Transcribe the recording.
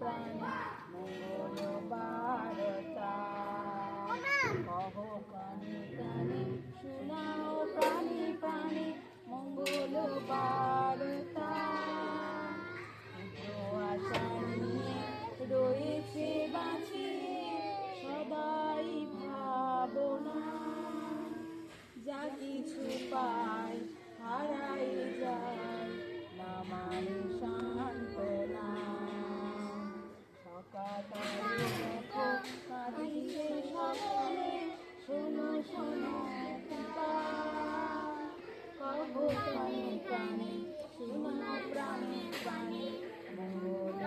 প্রাণে মঙ্গল বার্তা। কহো কানে কানে শোনাও প্রাণে প্রাণে মঙ্গল বার্তা। আশা নিয়ে রয়েছে বাঁচিয়ে সদাই ভাবনা। যা কিছু পাই হারাই যায় না মানে সান্ত্বনা। সকালে দেখো কাঁদিছে সকলে, শোনো শোনো পিতা। কহো প্রাণে প্রাণে শোনো প্রাণে প্রাণে মঙ্গল